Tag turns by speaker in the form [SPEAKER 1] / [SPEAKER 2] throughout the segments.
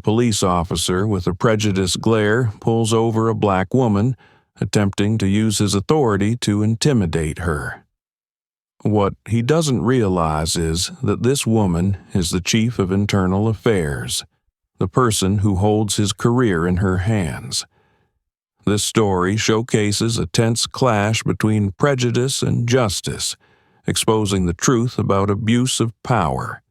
[SPEAKER 1] police officer with a prejudiced glare pulls over a black woman, attempting to use his authority to intimidate her. What he doesn't realize is that this woman is the chief of internal affairs, the person who holds his career in her hands. This story showcases a tense clash between prejudice and justice, exposing the truth about abuse of power.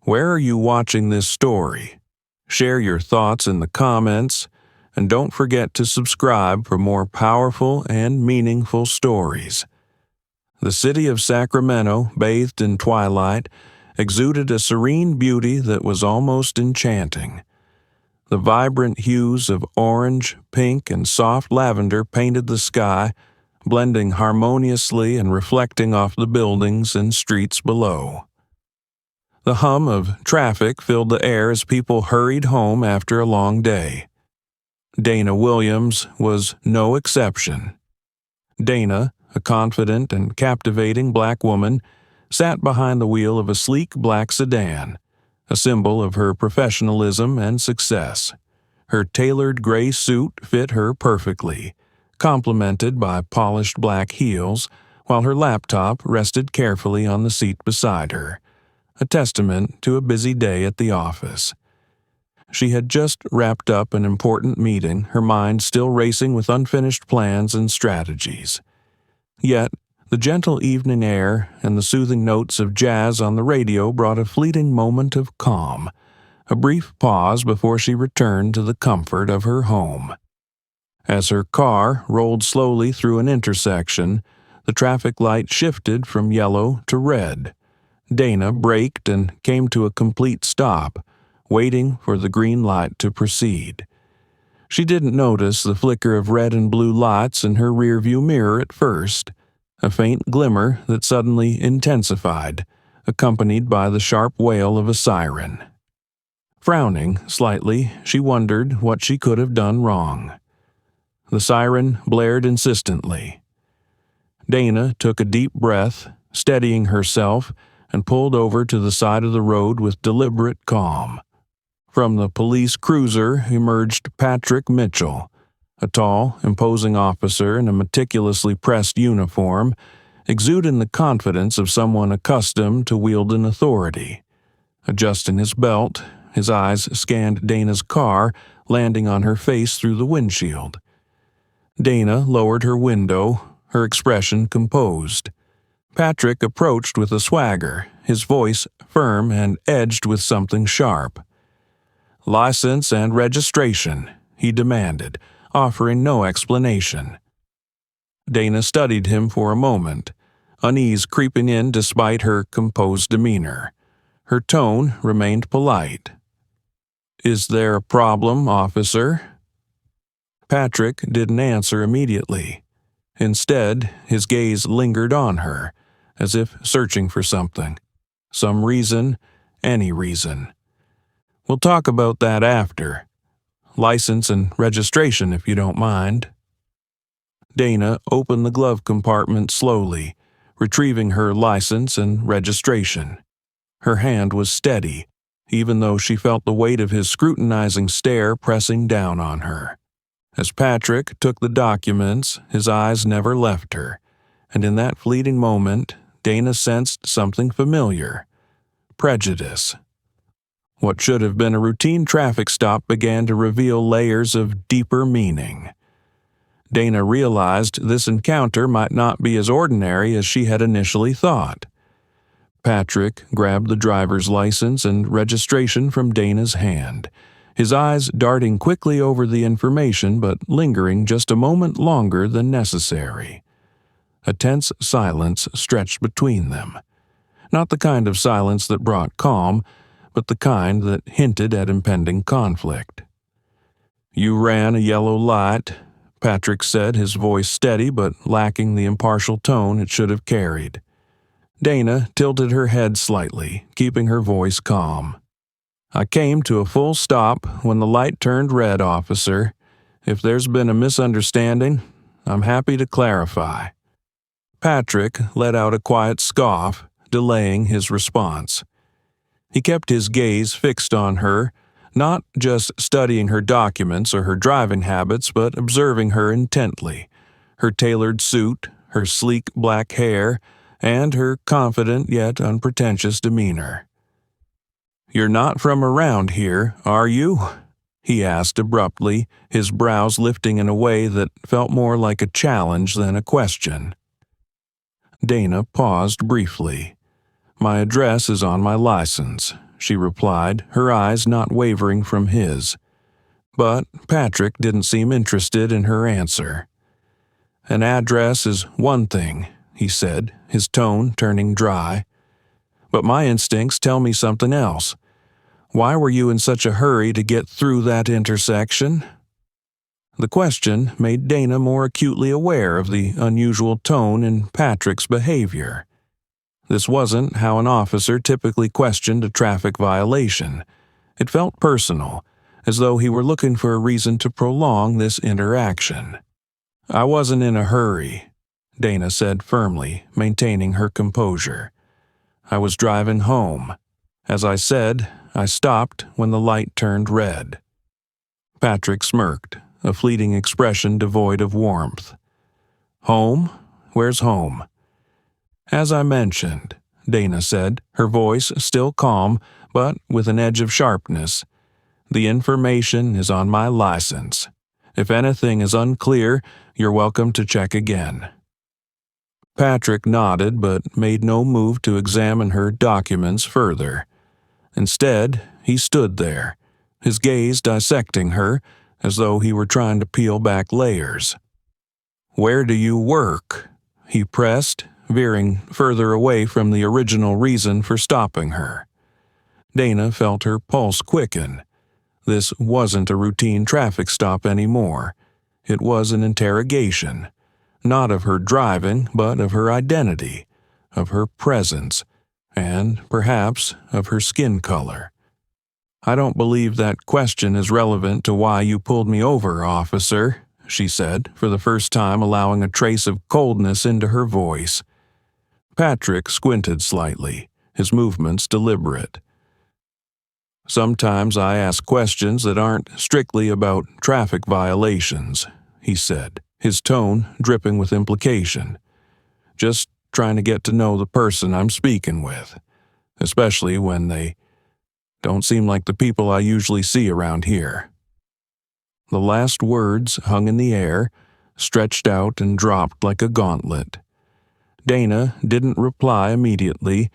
[SPEAKER 1] Where are you watching this story? Share your thoughts in the comments, and don't forget to subscribe for more powerful and meaningful stories. The city of Sacramento, bathed in twilight, exuded a serene beauty that was almost enchanting. The vibrant hues of orange, pink, and soft lavender painted the sky, blending harmoniously and reflecting off the buildings and streets below. The hum of traffic filled the air as people hurried home after a long day. Dana Williams was no exception. Dana, a confident and captivating black woman, sat behind the wheel of a sleek black sedan, a symbol of her professionalism and success. Her tailored gray suit fit her perfectly, complemented by polished black heels, while her laptop rested carefully on the seat beside her, a testament to a busy day at the office. She had just wrapped up an important meeting, her mind still racing with unfinished plans and strategies. Yet, the gentle evening air and the soothing notes of jazz on the radio brought a fleeting moment of calm, a brief pause before she returned to the comfort of her home. As her car rolled slowly through an intersection, the traffic light shifted from yellow to red. Dana braked and came to a complete stop, waiting for the green light to proceed. She didn't notice the flicker of red and blue lights in her rearview mirror at first, a faint glimmer that suddenly intensified, accompanied by the sharp wail of a siren. Frowning slightly, she wondered what she could have done wrong. The siren blared insistently. Dana took a deep breath, steadying herself, and pulled over to the side of the road with deliberate calm. From the police cruiser emerged Patrick Mitchell, a tall, imposing officer in a meticulously pressed uniform, exuding the confidence of someone accustomed to wielding authority. Adjusting his belt, his eyes scanned Dana's car, landing on her face through the windshield. Dana lowered her window, her expression composed. Patrick approached with a swagger, his voice firm and edged with something sharp. "License and registration," he demanded, offering no explanation. Dana studied him for a moment, unease creeping in despite her composed demeanor. Her tone remained polite. "Is there a problem, officer?" Patrick didn't answer immediately. Instead, his gaze lingered on her, as if searching for something. Some reason, any reason. "We'll talk about that after. License and registration, if you don't mind." Dana opened the glove compartment slowly, retrieving her license and registration. Her hand was steady, even though she felt the weight of his scrutinizing stare pressing down on her. As Patrick took the documents, his eyes never left her, and in that fleeting moment, Dana sensed something familiar: prejudice. What should have been a routine traffic stop began to reveal layers of deeper meaning. Dana realized this encounter might not be as ordinary as she had initially thought. Patrick grabbed the driver's license and registration from Dana's hand, his eyes darting quickly over the information but lingering just a moment longer than necessary. A tense silence stretched between them. Not the kind of silence that brought calm, but the kind that hinted at impending conflict. "You ran a yellow light," Patrick said, his voice steady but lacking the impartial tone it should have carried. Dana tilted her head slightly, keeping her voice calm. "I came to a full stop when the light turned red, officer. If there's been a misunderstanding, I'm happy to clarify." Patrick let out a quiet scoff, delaying his response. He kept his gaze fixed on her, not just studying her documents or her driving habits, but observing her intently. Her tailored suit, her sleek black hair, and her confident yet unpretentious demeanor. "You're not from around here, are you?" he asked abruptly, his brows lifting in a way that felt more like a challenge than a question. Dana paused briefly. "My address is on my license," she replied, her eyes not wavering from his. But Patrick didn't seem interested in her answer. "An address is one thing," he said, his tone turning dry. "But my instincts tell me something else. Why were you in such a hurry to get through that intersection?" The question made Dana more acutely aware of the unusual tone in Patrick's behavior. This wasn't how an officer typically questioned a traffic violation. It felt personal, as though he were looking for a reason to prolong this interaction. "I wasn't in a hurry," Dana said firmly, maintaining her composure. "I was driving home. As I said, I stopped when the light turned red." Patrick smirked, a fleeting expression devoid of warmth. "Home? Where's home?" "As I mentioned," Dana said, her voice still calm, but with an edge of sharpness, "the information is on my license. If anything is unclear, you're welcome to check again." Patrick nodded but made no move to examine her documents further. Instead, he stood there, his gaze dissecting her, as though he were trying to peel back layers. "Where do you work?" he pressed, veering further away from the original reason for stopping her. Dana felt her pulse quicken. This wasn't a routine traffic stop anymore. It was an interrogation, not of her driving, but of her identity, of her presence, and, perhaps, of her skin color. "I don't believe that question is relevant to why you pulled me over, officer," she said, for the first time allowing a trace of coldness into her voice. Patrick squinted slightly, his movements deliberate. "Sometimes I ask questions that aren't strictly about traffic violations," he said, his tone dripping with implication. "Just trying to get to know the person I'm speaking with, especially when they don't seem like the people I usually see around here." The last words hung in the air, stretched out and dropped like a gauntlet. Dana didn't reply immediately,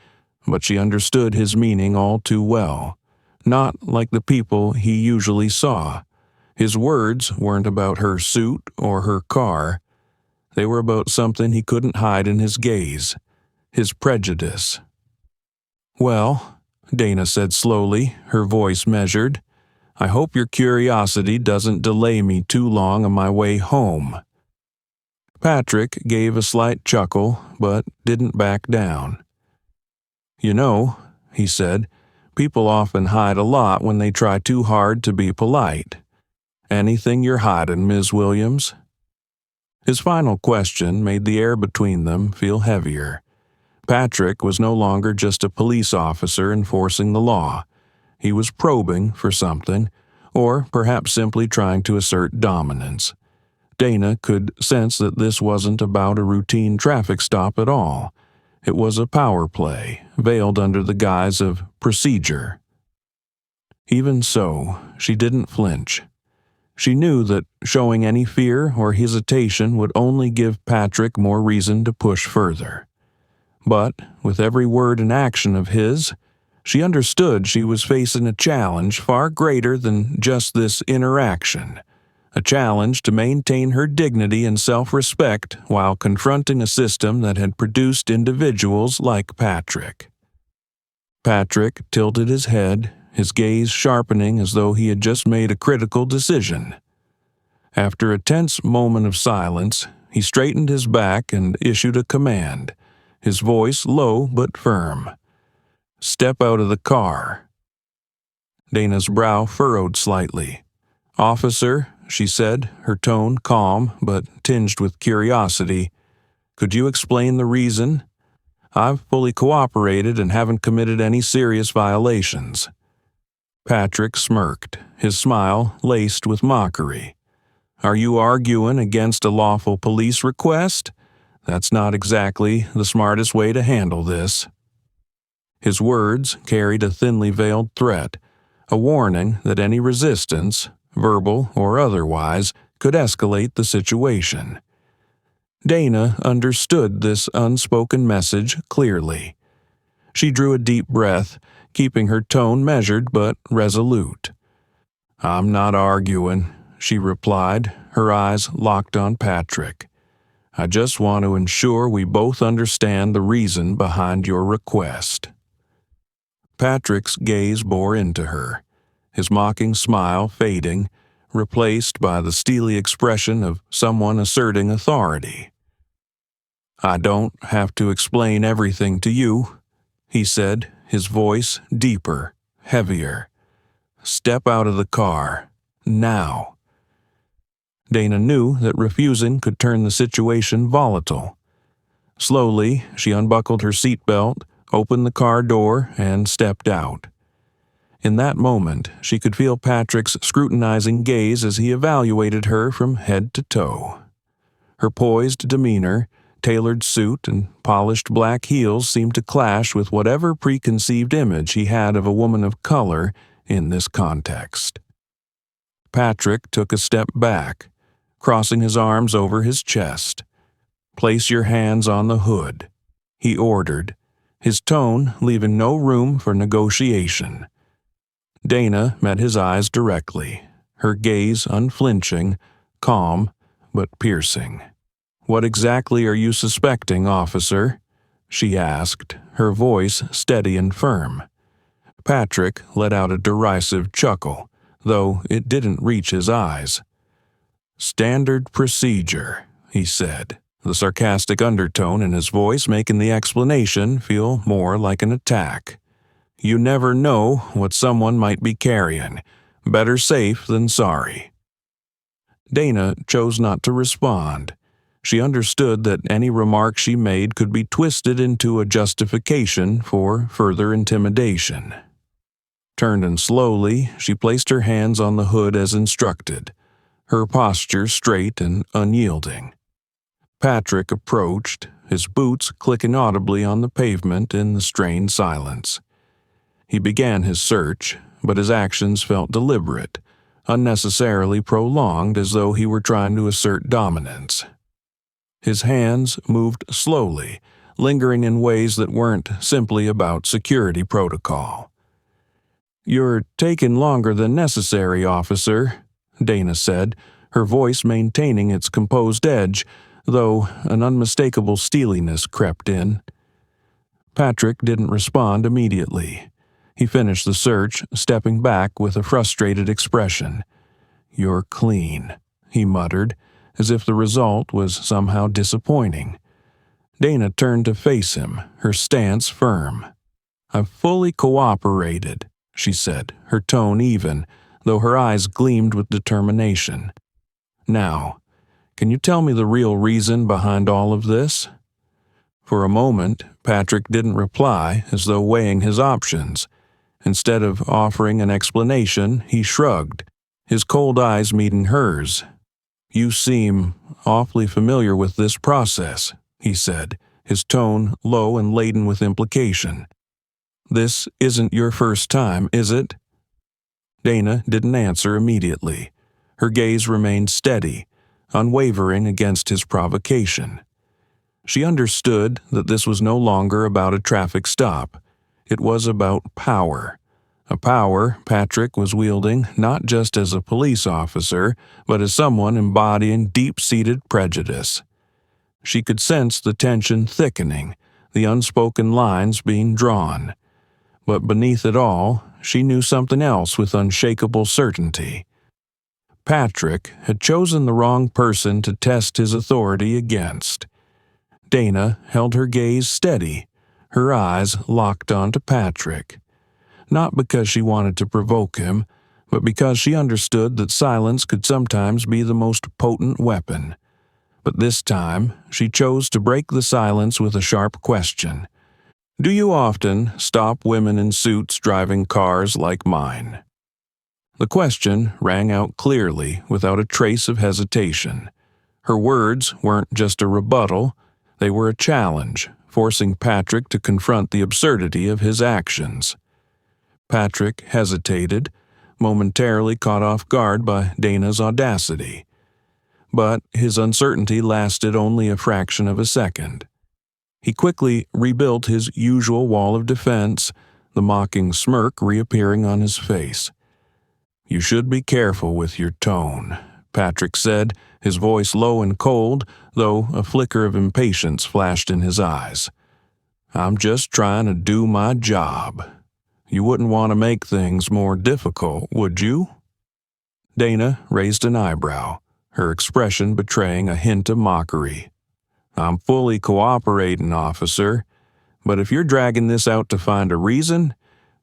[SPEAKER 1] but she understood his meaning all too well. Not like the people he usually saw. His words weren't about her suit or her car. They were about something he couldn't hide in his gaze, his prejudice. "Well," Dana said slowly, her voice measured, "I hope your curiosity doesn't delay me too long on my way home." Patrick gave a slight chuckle, but didn't back down. "You know," he said, "people often hide a lot when they try too hard to be polite. Anything you're hiding, Ms. Williams?" His final question made the air between them feel heavier. Patrick was no longer just a police officer enforcing the law. He was probing for something, or perhaps simply trying to assert dominance. Dana could sense that this wasn't about a routine traffic stop at all. It was a power play, veiled under the guise of procedure. Even so, she didn't flinch. She knew that showing any fear or hesitation would only give Patrick more reason to push further. But, with every word and action of his, she understood she was facing a challenge far greater than just this interaction. A challenge to maintain her dignity and self-respect while confronting a system that had produced individuals like Patrick. Patrick tilted his head, his gaze sharpening as though he had just made a critical decision. After a tense moment of silence, he straightened his back and issued a command, his voice low but firm. "Step out of the car." Dana's brow furrowed slightly. "Officer," she said, her tone calm but tinged with curiosity, "could you explain the reason? I've fully cooperated and haven't committed any serious violations." Patrick smirked, his smile laced with mockery. Are you arguing against a lawful police request? That's not exactly the smartest way to handle this. His words carried a thinly veiled threat, a warning that any resistance, verbal or otherwise, could escalate the situation. Dana understood this unspoken message clearly. She drew a deep breath, keeping her tone measured but resolute. I'm not arguing, she replied, her eyes locked on Patrick. I just want to ensure we both understand the reason behind your request. Patrick's gaze bore into her, his mocking smile fading, replaced by the steely expression of someone asserting authority. I don't have to explain everything to you, he said, his voice deeper, heavier. Step out of the car, now. Dana knew that refusing could turn the situation volatile. Slowly, she unbuckled her seatbelt, opened the car door, and stepped out. In that moment, she could feel Patrick's scrutinizing gaze as he evaluated her from head to toe. Her poised demeanor, tailored suit, and polished black heels seemed to clash with whatever preconceived image he had of a woman of color in this context. Patrick took a step back, crossing his arms over his chest. Place your hands on the hood, he ordered, his tone leaving no room for negotiation. Dana met his eyes directly, her gaze unflinching, calm, but piercing. What exactly are you suspecting, officer? She asked, her voice steady and firm. Patrick let out a derisive chuckle, though it didn't reach his eyes. Standard procedure, he said, the sarcastic undertone in his voice making the explanation feel more like an attack. You never know what someone might be carrying. Better safe than sorry. Dana chose not to respond. She understood that any remark she made could be twisted into a justification for further intimidation. Turning slowly, she placed her hands on the hood as instructed, her posture straight and unyielding. Patrick approached, his boots clicking audibly on the pavement in the strained silence. He began his search, but his actions felt deliberate, unnecessarily prolonged as though he were trying to assert dominance. His hands moved slowly, lingering in ways that weren't simply about security protocol. You're taking longer than necessary, officer, Dana said, her voice maintaining its composed edge, though an unmistakable steeliness crept in. Patrick didn't respond immediately. He finished the search, stepping back with a frustrated expression. You're clean, he muttered, as if the result was somehow disappointing. Dana turned to face him, her stance firm. I've fully cooperated, she said, her tone even, though her eyes gleamed with determination. Now, can you tell me the real reason behind all of this? For a moment, Patrick didn't reply, as though weighing his options. Instead of offering an explanation, he shrugged, his cold eyes meeting hers. You seem awfully familiar with this process, he said, his tone low and laden with implication. This isn't your first time, is it? Dana didn't answer immediately. Her gaze remained steady, unwavering against his provocation. She understood that this was no longer about a traffic stop. It was about power. A power Patrick was wielding not just as a police officer, but as someone embodying deep-seated prejudice. She could sense the tension thickening, the unspoken lines being drawn. But beneath it all, she knew something else with unshakable certainty. Patrick had chosen the wrong person to test his authority against. Dana held her gaze steady, her eyes locked onto Patrick. Not because she wanted to provoke him, but because she understood that silence could sometimes be the most potent weapon. But this time, she chose to break the silence with a sharp question. Do you often stop women in suits driving cars like mine? The question rang out clearly, without a trace of hesitation. Her words weren't just a rebuttal, they were a challenge, forcing Patrick to confront the absurdity of his actions. Patrick hesitated, momentarily caught off guard by Dana's audacity. But his uncertainty lasted only a fraction of a second. He quickly rebuilt his usual wall of defense, the mocking smirk reappearing on his face. "You should be careful with your tone," Patrick said, his voice low and cold, though a flicker of impatience flashed in his eyes. "I'm just trying to do my job. You wouldn't want to make things more difficult, would you?" Dana raised an eyebrow, her expression betraying a hint of mockery. "I'm fully cooperating, officer, but if you're dragging this out to find a reason,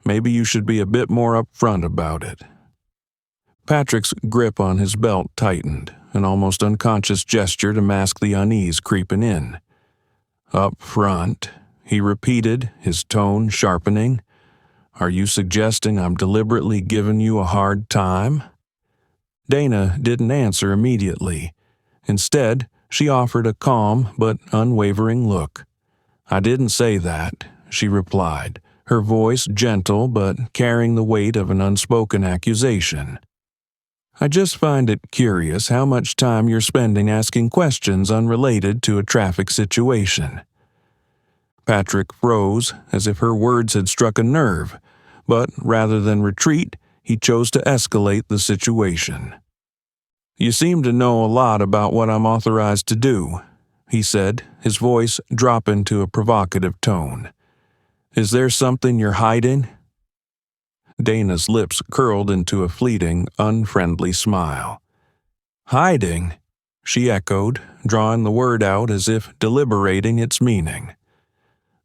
[SPEAKER 1] maybe you should be a bit more upfront about it." Patrick's grip on his belt tightened, an almost unconscious gesture to mask the unease creeping in. "Up front," he repeated, his tone sharpening. "Are you suggesting I'm deliberately giving you a hard time?" Dana didn't answer immediately. Instead, she offered a calm but unwavering look. "I didn't say that," she replied, her voice gentle but carrying the weight of an unspoken accusation. "I just find it curious how much time you're spending asking questions unrelated to a traffic situation." Patrick froze, as if her words had struck a nerve, but rather than retreat, he chose to escalate the situation. "You seem to know a lot about what I'm authorized to do," he said, his voice dropping to a provocative tone. "Is there something you're hiding?" Dana's lips curled into a fleeting, unfriendly smile. "Hiding?" she echoed, drawing the word out as if deliberating its meaning.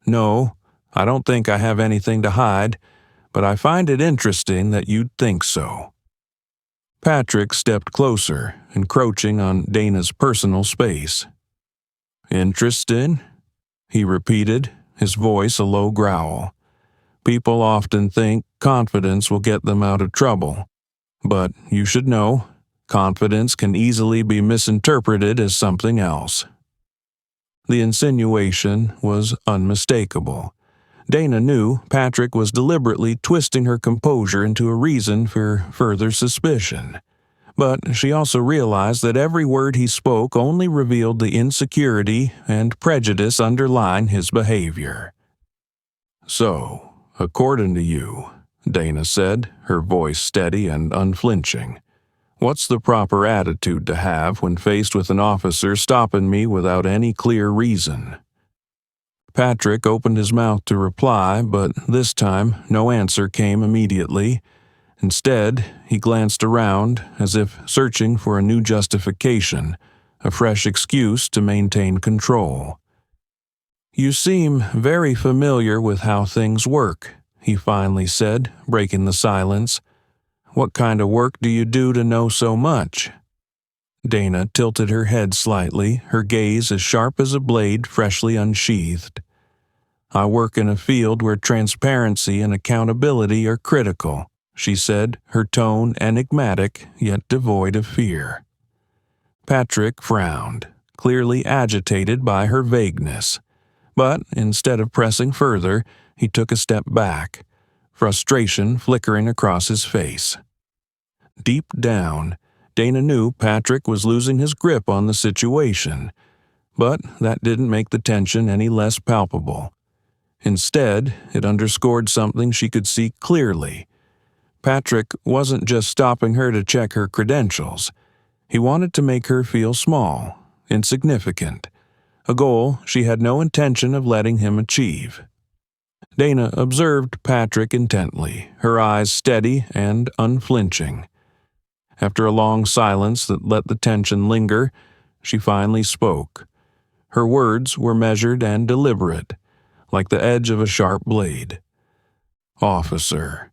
[SPEAKER 1] "No, I don't think I have anything to hide, but I find it interesting that you'd think so." Patrick stepped closer, encroaching on Dana's personal space. "Interesting?" he repeated, his voice a low growl. "People often think confidence will get them out of trouble, but you should know, confidence can easily be misinterpreted as something else." The insinuation was unmistakable. Dana knew Patrick was deliberately twisting her composure into a reason for further suspicion. But she also realized that every word he spoke only revealed the insecurity and prejudice underlying his behavior. "So, according to you," Dana said, her voice steady and unflinching, "what's the proper attitude to have when faced with an officer stopping me without any clear reason?" Patrick opened his mouth to reply, but this time no answer came immediately. Instead, he glanced around as if searching for a new justification, a fresh excuse to maintain control. "You seem very familiar with how things work," he finally said, breaking the silence. "What kind of work do you do to know so much?" Dana tilted her head slightly, her gaze as sharp as a blade freshly unsheathed. "I work in a field where transparency and accountability are critical," she said, her tone enigmatic yet devoid of fear. Patrick frowned, clearly agitated by her vagueness. But instead of pressing further, he took a step back, frustration flickering across his face. Deep down, Dana knew Patrick was losing his grip on the situation, but that didn't make the tension any less palpable. Instead, it underscored something she could see clearly. Patrick wasn't just stopping her to check her credentials. He wanted to make her feel small, insignificant, a goal she had no intention of letting him achieve. Dana observed Patrick intently, her eyes steady and unflinching. After a long silence that let the tension linger, she finally spoke. Her words were measured and deliberate, like the edge of a sharp blade. "Officer,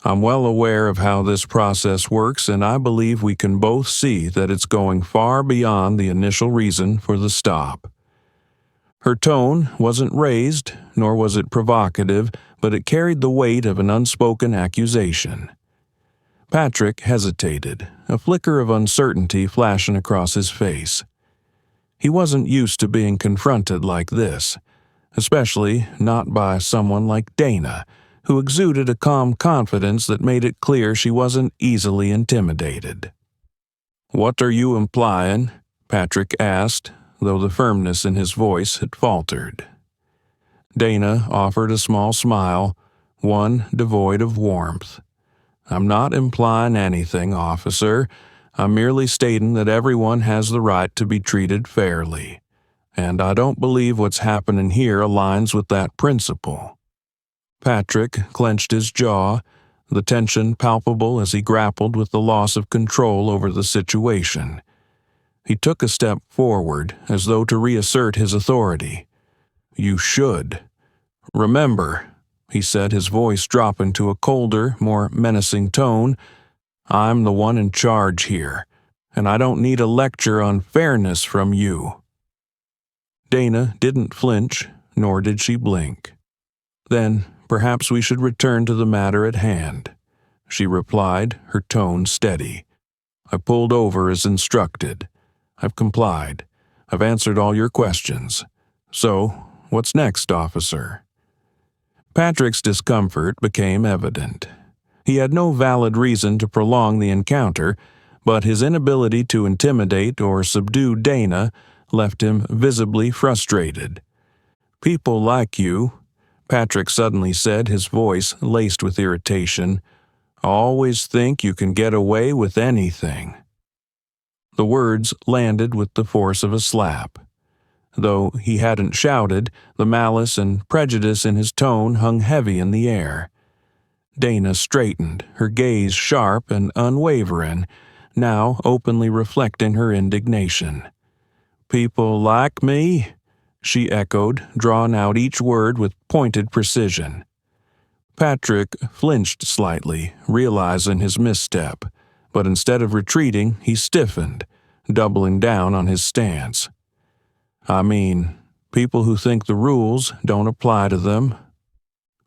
[SPEAKER 1] I'm well aware of how this process works, and I believe we can both see that it's going far beyond the initial reason for the stop." Her tone wasn't raised, nor was it provocative, but it carried the weight of an unspoken accusation. Patrick hesitated, a flicker of uncertainty flashing across his face. He wasn't used to being confronted like this, especially not by someone like Dana, who exuded a calm confidence that made it clear she wasn't easily intimidated. "What are you implying?" Patrick asked, though the firmness in his voice had faltered. Dana offered a small smile, one devoid of warmth. "I'm not implying anything, officer. I'm merely stating that everyone has the right to be treated fairly, and I don't believe what's happening here aligns with that principle." Patrick clenched his jaw, the tension palpable as he grappled with the loss of control over the situation. He took a step forward, as though to reassert his authority. "You should. Remember," he said, his voice dropping to a colder, more menacing tone, "I'm the one in charge here, and I don't need a lecture on fairness from you." Dana didn't flinch, nor did she blink. "Then perhaps we should return to the matter at hand," she replied, her tone steady. "I pulled over as instructed. I've complied. I've answered all your questions. So, what's next, officer?" Patrick's discomfort became evident. He had no valid reason to prolong the encounter, but his inability to intimidate or subdue Dana left him visibly frustrated. "People like you," Patrick suddenly said, his voice laced with irritation, "always think you can get away with anything." The words landed with the force of a slap. Though he hadn't shouted, the malice and prejudice in his tone hung heavy in the air. Dana straightened, her gaze sharp and unwavering, now openly reflecting her indignation. "People like me?" she echoed, drawing out each word with pointed precision. Patrick flinched slightly, realizing his misstep, but instead of retreating, he stiffened, doubling down on his stance. "I mean, people who think the rules don't apply to them."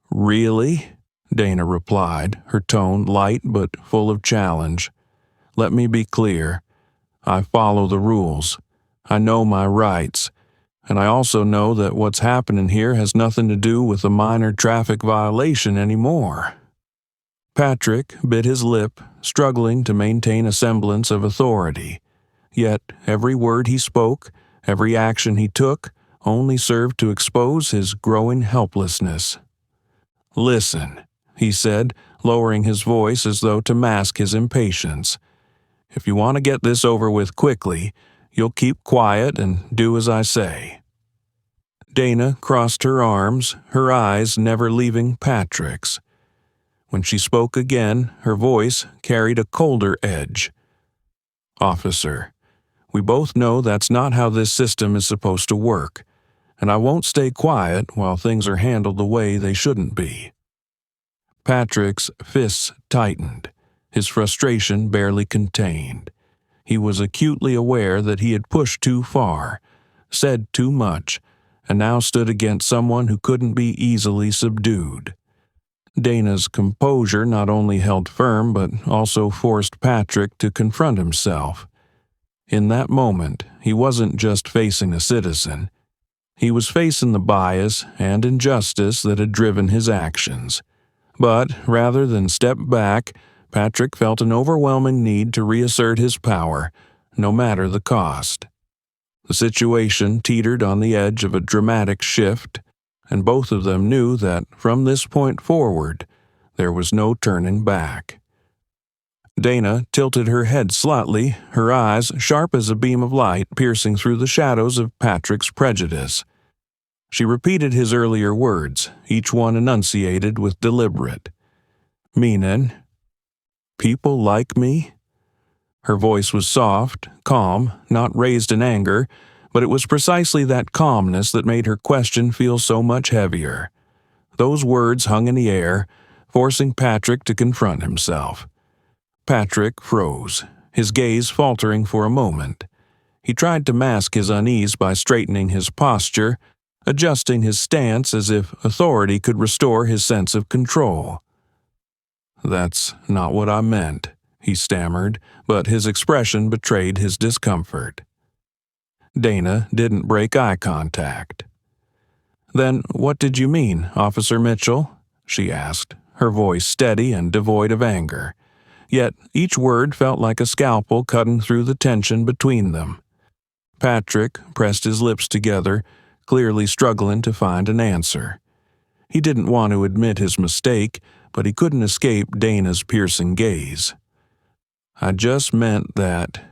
[SPEAKER 1] "Really?" Dana replied, her tone light but full of challenge. "Let me be clear. I follow the rules. I know my rights. And I also know that what's happening here has nothing to do with a minor traffic violation anymore." Patrick bit his lip, struggling to maintain a semblance of authority. Yet every word he spoke, every action he took, only served to expose his growing helplessness. "Listen," he said, lowering his voice as though to mask his impatience. "If you want to get this over with quickly, you'll keep quiet and do as I say." Dana crossed her arms, her eyes never leaving Patrick's. When she spoke again, her voice carried a colder edge. "Officer, we both know that's not how this system is supposed to work, and I won't stay quiet while things are handled the way they shouldn't be." Patrick's fists tightened, his frustration barely contained. He was acutely aware that he had pushed too far, said too much, and now stood against someone who couldn't be easily subdued. Dana's composure not only held firm but also forced Patrick to confront himself. In that moment, he wasn't just facing a citizen. He was facing the bias and injustice that had driven his actions. But rather than step back, Patrick felt an overwhelming need to reassert his power, no matter the cost. The situation teetered on the edge of a dramatic shift, and both of them knew that from this point forward, there was no turning back. Dana tilted her head slightly, her eyes sharp as a beam of light piercing through the shadows of Patrick's prejudice. She repeated his earlier words, each one enunciated with deliberate meaning. "People like me?" Her voice was soft, calm, not raised in anger, but it was precisely that calmness that made her question feel so much heavier. Those words hung in the air, forcing Patrick to confront himself. Patrick froze, his gaze faltering for a moment. He tried to mask his unease by straightening his posture, adjusting his stance as if authority could restore his sense of control. "That's not what I meant," he stammered, but his expression betrayed his discomfort. Dana didn't break eye contact. "Then what did you mean, Officer Mitchell?" she asked, her voice steady and devoid of anger. Yet each word felt like a scalpel cutting through the tension between them. Patrick pressed his lips together, clearly struggling to find an answer. He didn't want to admit his mistake, but he couldn't escape Dana's piercing gaze. "I just meant that."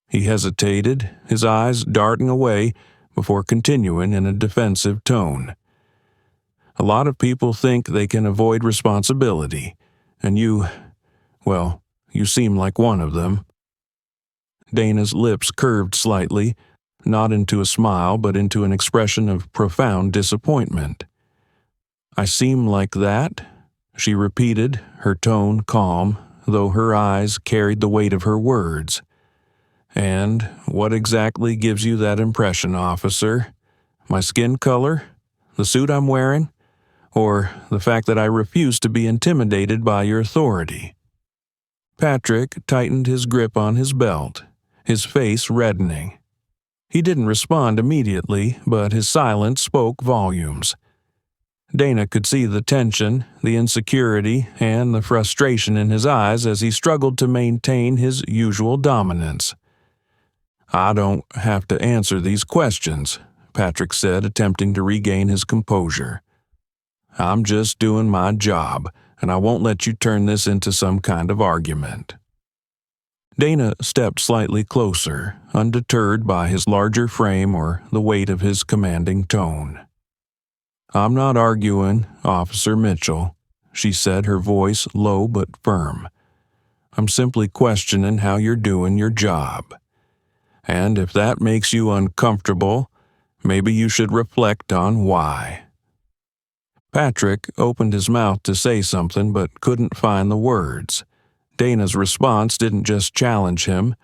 [SPEAKER 1] He hesitated, his eyes darting away before continuing in a defensive tone. "A lot of people think they can avoid responsibility, and you seem like one of them." Dana's lips curved slightly, not into a smile but into an expression of profound disappointment. "I seem like that?" she repeated, her tone calm, though her eyes carried the weight of her words. "And what exactly gives you that impression, officer? My skin color? The suit I'm wearing? Or the fact that I refuse to be intimidated by your authority?" Patrick tightened his grip on his belt, his face reddening. He didn't respond immediately, but his silence spoke volumes. Dana could see the tension, the insecurity, and the frustration in his eyes as he struggled to maintain his usual dominance. "I don't have to answer these questions," Patrick said, attempting to regain his composure. "I'm just doing my job, and I won't let you turn this into some kind of argument." Dana stepped slightly closer, undeterred by his larger frame or the weight of his commanding tone. "I'm not arguing, Officer Mitchell," she said, her voice low but firm. "I'm simply questioning how you're doing your job. And if that makes you uncomfortable, maybe you should reflect on why." Patrick opened his mouth to say something but couldn't find the words. Dana's response didn't just challenge him,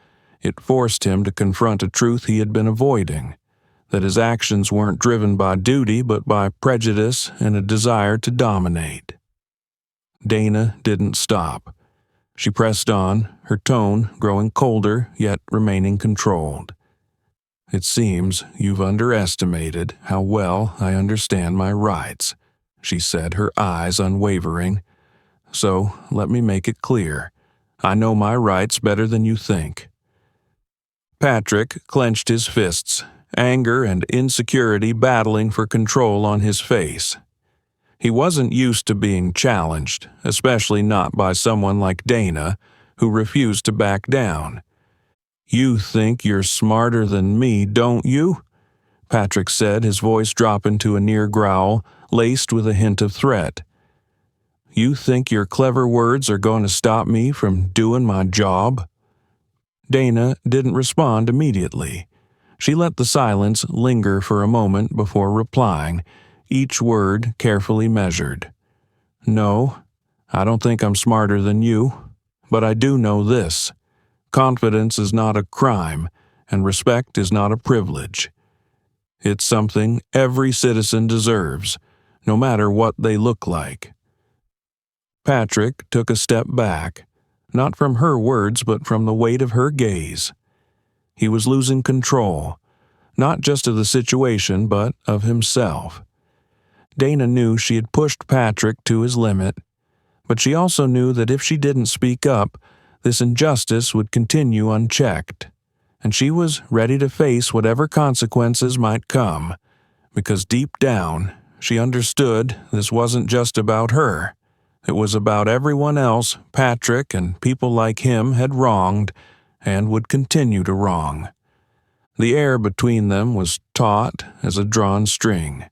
[SPEAKER 1] it forced him to confront a truth he had been avoiding, that his actions weren't driven by duty but by prejudice and a desire to dominate. Dana didn't stop. She pressed on, her tone growing colder yet remaining controlled. "It seems you've underestimated how well I understand my rights," she said, her eyes unwavering. "So let me make it clear. I know my rights better than you think." Patrick clenched his fists, anger and insecurity battling for control on his face. He wasn't used to being challenged, especially not by someone like Dana, who refused to back down. "You think you're smarter than me, don't you?" Patrick said, his voice dropping to a near growl, laced with a hint of threat. "You think your clever words are going to stop me from doing my job?" Dana didn't respond immediately. She let the silence linger for a moment before replying, each word carefully measured. "No, I don't think I'm smarter than you, but I do know this. Confidence is not a crime, and respect is not a privilege. It's something every citizen deserves, no matter what they look like." Patrick took a step back, not from her words but from the weight of her gaze. He was losing control, not just of the situation but of himself. Dana knew she had pushed Patrick to his limit, but she also knew that if she didn't speak up, this injustice would continue unchecked, and she was ready to face whatever consequences might come, because deep down she understood this wasn't just about her. It was about everyone else Patrick and people like him had wronged and would continue to wrong. The air between them was taut as a drawn string.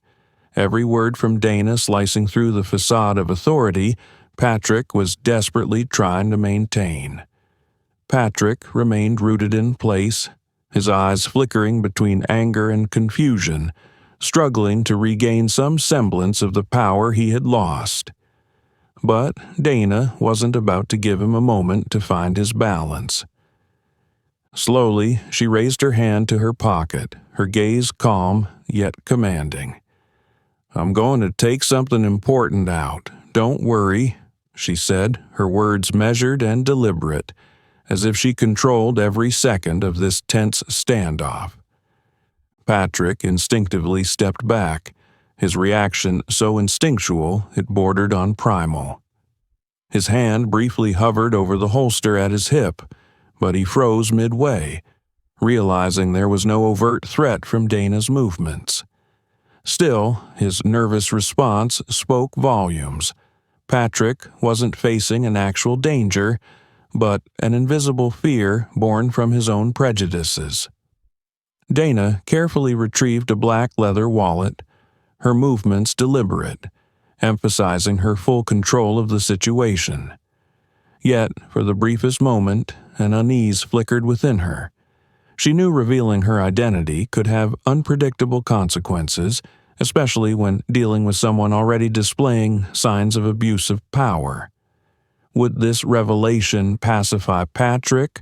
[SPEAKER 1] Every word from Dana slicing through the facade of authority Patrick was desperately trying to maintain. Patrick remained rooted in place, his eyes flickering between anger and confusion, struggling to regain some semblance of the power he had lost. But Dana wasn't about to give him a moment to find his balance. Slowly, she raised her hand to her pocket, her gaze calm yet commanding. "I'm going to take something important out. Don't worry," she said, her words measured and deliberate, as if she controlled every second of this tense standoff. Patrick instinctively stepped back, his reaction so instinctual it bordered on primal. His hand briefly hovered over the holster at his hip, but he froze midway, realizing there was no overt threat from Dana's movements. Still, his nervous response spoke volumes. Patrick wasn't facing an actual danger, but an invisible fear born from his own prejudices. Dana carefully retrieved a black leather wallet, her movements deliberate, emphasizing her full control of the situation. Yet, for the briefest moment, an unease flickered within her. She knew revealing her identity could have unpredictable consequences, especially when dealing with someone already displaying signs of abusive power. Would this revelation pacify Patrick,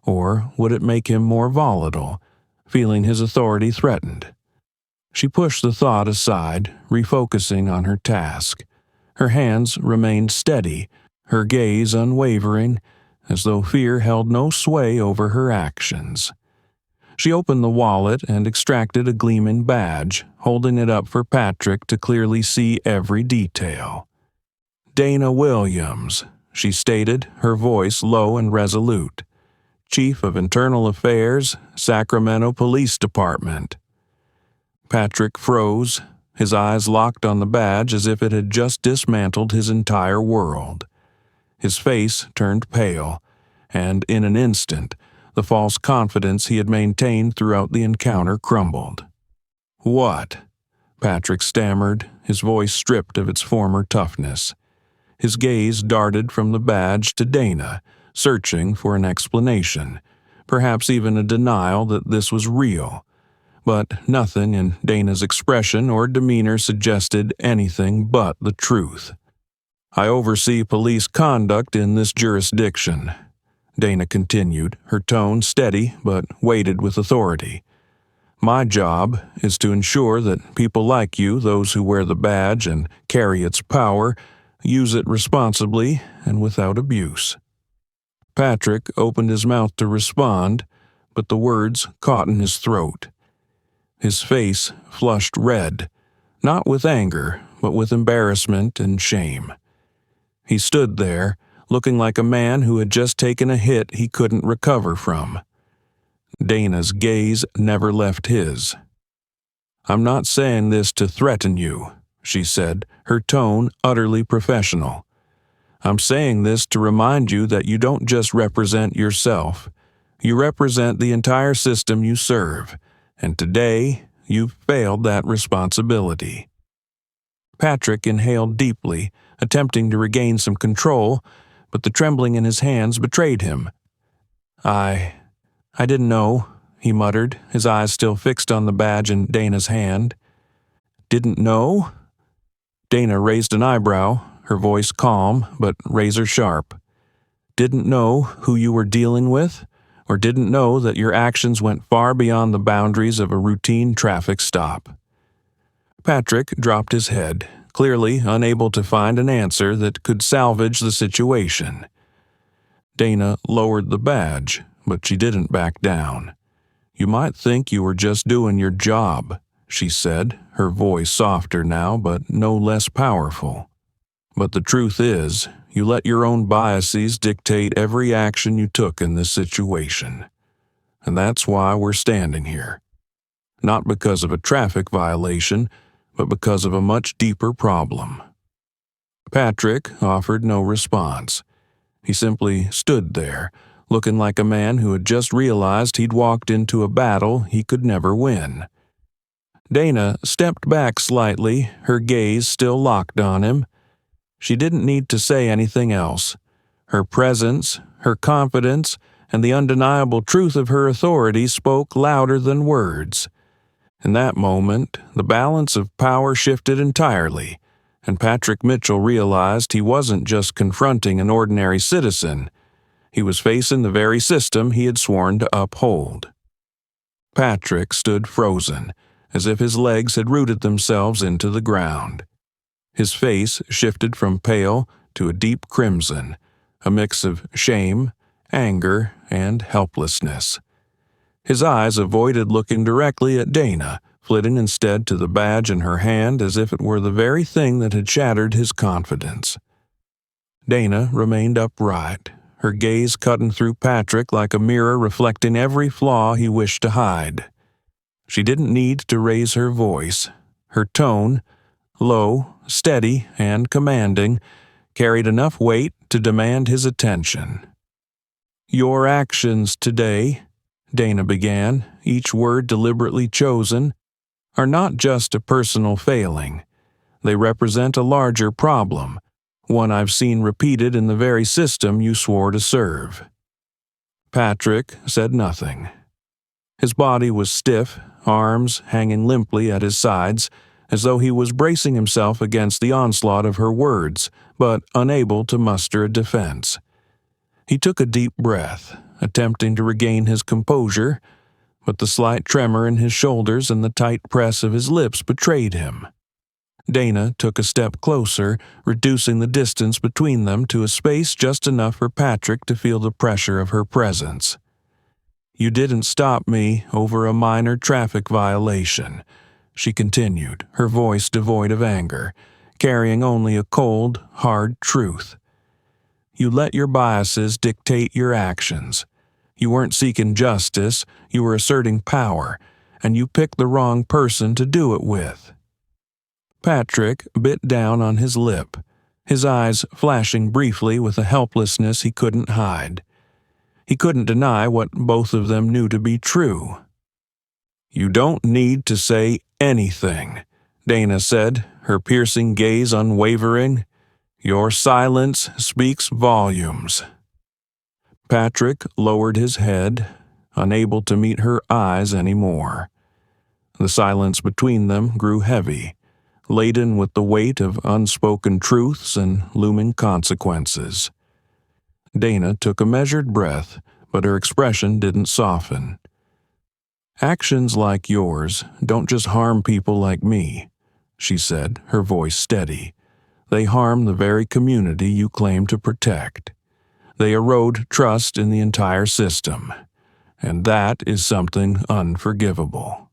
[SPEAKER 1] or would it make him more volatile, feeling his authority threatened? She pushed the thought aside, refocusing on her task. Her hands remained steady, her gaze unwavering, as though fear held no sway over her actions. She opened the wallet and extracted a gleaming badge, holding it up for Patrick to clearly see every detail. "Dana Williams," she stated, her voice low and resolute. "Chief of Internal Affairs, Sacramento Police Department." Patrick froze, his eyes locked on the badge as if it had just dismantled his entire world. His face turned pale, and in an instant, the false confidence he had maintained throughout the encounter crumbled. "What?" Patrick stammered, his voice stripped of its former toughness. His gaze darted from the badge to Dana, searching for an explanation, perhaps even a denial that this was real. But nothing in Dana's expression or demeanor suggested anything but the truth. "I oversee police conduct in this jurisdiction," Dana continued, her tone steady but weighted with authority. "My job is to ensure that people like you, those who wear the badge and carry its power, use it responsibly and without abuse." Patrick opened his mouth to respond, but the words caught in his throat. His face flushed red, not with anger, but with embarrassment and shame. He stood there, looking like a man who had just taken a hit he couldn't recover from. Dana's gaze never left his. "I'm not saying this to threaten you," she said, her tone utterly professional. "I'm saying this to remind you that you don't just represent yourself. You represent the entire system you serve, and today you've failed that responsibility." Patrick inhaled deeply, attempting to regain some control, but the trembling in his hands betrayed him. I didn't know," he muttered, his eyes still fixed on the badge in Dana's hand. "Didn't know?" Dana raised an eyebrow, her voice calm but razor sharp. "Didn't know who you were dealing with, or didn't know that your actions went far beyond the boundaries of a routine traffic stop?" Patrick dropped his head, clearly unable to find an answer that could salvage the situation. Dana lowered the badge, but she didn't back down. "You might think you were just doing your job," she said, her voice softer now but no less powerful. "But the truth is, you let your own biases dictate every action you took in this situation. And that's why we're standing here. Not because of a traffic violation, but because of a much deeper problem." Patrick offered no response. He simply stood there, looking like a man who had just realized he'd walked into a battle he could never win. Dana stepped back slightly, her gaze still locked on him. She didn't need to say anything else. Her presence, her confidence, and the undeniable truth of her authority spoke louder than words. In that moment, the balance of power shifted entirely, and Patrick Mitchell realized he wasn't just confronting an ordinary citizen. He was facing the very system he had sworn to uphold. Patrick stood frozen, as if his legs had rooted themselves into the ground. His face shifted from pale to a deep crimson, a mix of shame, anger, and helplessness. His eyes avoided looking directly at Dana, flitting instead to the badge in her hand as if it were the very thing that had shattered his confidence. Dana remained upright, her gaze cutting through Patrick like a mirror reflecting every flaw he wished to hide. She didn't need to raise her voice. Her tone, low, steady, and commanding, carried enough weight to demand his attention. "Your actions today," Dana began, each word deliberately chosen, "are not just a personal failing. They represent a larger problem, one I've seen repeated in the very system you swore to serve." Patrick said nothing. His body was stiff, arms hanging limply at his sides, as though he was bracing himself against the onslaught of her words, but unable to muster a defense. He took a deep breath, attempting to regain his composure, but the slight tremor in his shoulders and the tight press of his lips betrayed him. Dana took a step closer, reducing the distance between them to a space just enough for Patrick to feel the pressure of her presence. "You didn't stop me over a minor traffic violation," she continued, her voice devoid of anger, carrying only a cold, hard truth. "You let your biases dictate your actions. You weren't seeking justice, you were asserting power, and you picked the wrong person to do it with." Patrick bit down on his lip, his eyes flashing briefly with a helplessness he couldn't hide. He couldn't deny what both of them knew to be true. "You don't need to say anything," Dana said, her piercing gaze unwavering. "Your silence speaks volumes." Patrick lowered his head, unable to meet her eyes anymore. The silence between them grew heavy, laden with the weight of unspoken truths and looming consequences. Dana took a measured breath, but her expression didn't soften. "Actions like yours don't just harm people like me," she said, her voice steady. "They harm the very community you claim to protect. They erode trust in the entire system, and that is something unforgivable."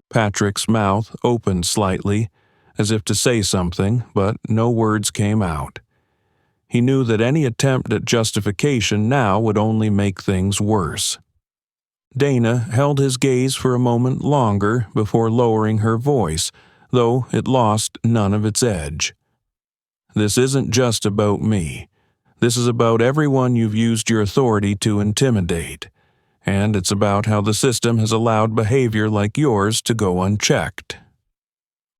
[SPEAKER 1] Patrick's mouth opened slightly, as if to say something, but no words came out. He knew that any attempt at justification now would only make things worse. Dana held his gaze for a moment longer before lowering her voice, though it lost none of its edge. "This isn't just about me. This is about everyone you've used your authority to intimidate. And it's about how the system has allowed behavior like yours to go unchecked."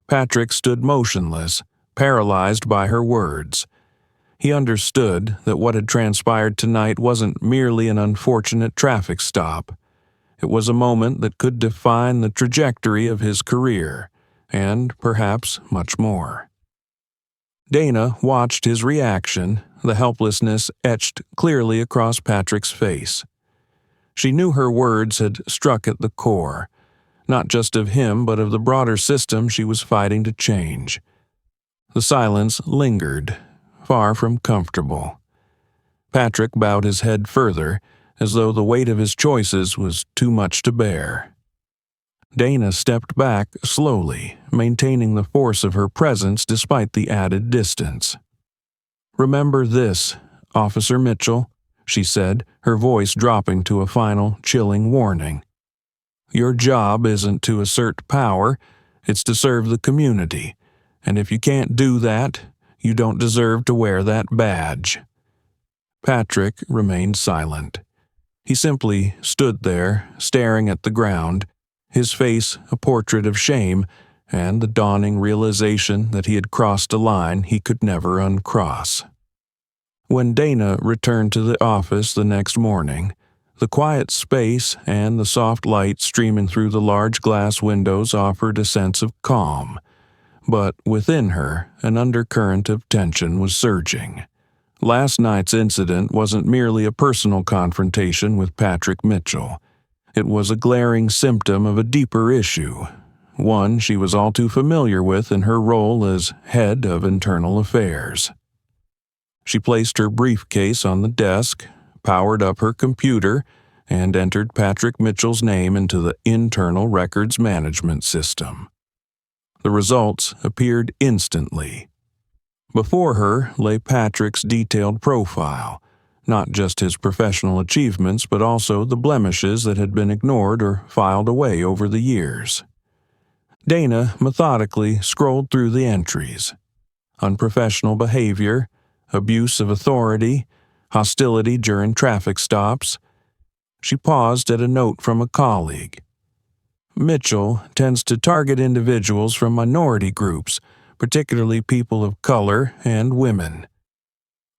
[SPEAKER 1] Patrick stood motionless, paralyzed by her words. He understood that what had transpired tonight wasn't merely an unfortunate traffic stop. It was a moment that could define the trajectory of his career, and perhaps much more. Dana watched his reaction, the helplessness etched clearly across Patrick's face. She knew her words had struck at the core, not just of him but of the broader system she was fighting to change. The silence lingered, far from comfortable. Patrick bowed his head further, as though the weight of his choices was too much to bear. Dana stepped back slowly, maintaining the force of her presence despite the added distance. "Remember this, Officer Mitchell," she said, her voice dropping to a final, chilling warning. "Your job isn't to assert power, it's to serve the community, and if you can't do that, you don't deserve to wear that badge." Patrick remained silent. He simply stood there, staring at the ground, his face a portrait of shame and the dawning realization that he had crossed a line he could never uncross. When Dana returned to the office the next morning, the quiet space and the soft light streaming through the large glass windows offered a sense of calm, but within her an undercurrent of tension was surging. Last night's incident wasn't merely a personal confrontation with Patrick Mitchell. It was a glaring symptom of a deeper issue, one she was all too familiar with in her role as head of internal affairs. She placed her briefcase on the desk, powered up her computer, and entered Patrick Mitchell's name into the internal records management system. The results appeared instantly. Before her lay Patrick's detailed profile, not just his professional achievements but also the blemishes that had been ignored or filed away over the years. Dana methodically scrolled through the entries. Unprofessional behavior, abuse of authority, hostility during traffic stops. She paused at a note from a colleague. Mitchell tends to target individuals from minority groups, particularly people of color and women.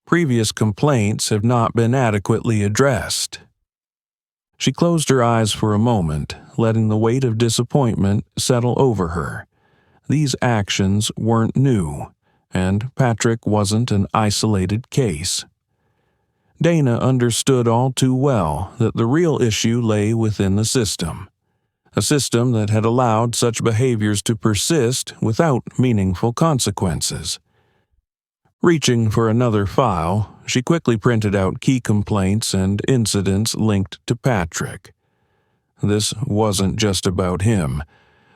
[SPEAKER 1] Previous complaints have not been adequately addressed. She closed her eyes for a moment, letting the weight of disappointment settle over her. These actions weren't new, and Patrick wasn't an isolated case. Dana understood all too well that the real issue lay within the system, a system that had allowed such behaviors to persist without meaningful consequences. Reaching for another file, she quickly printed out key complaints and incidents linked to Patrick. This wasn't just about him.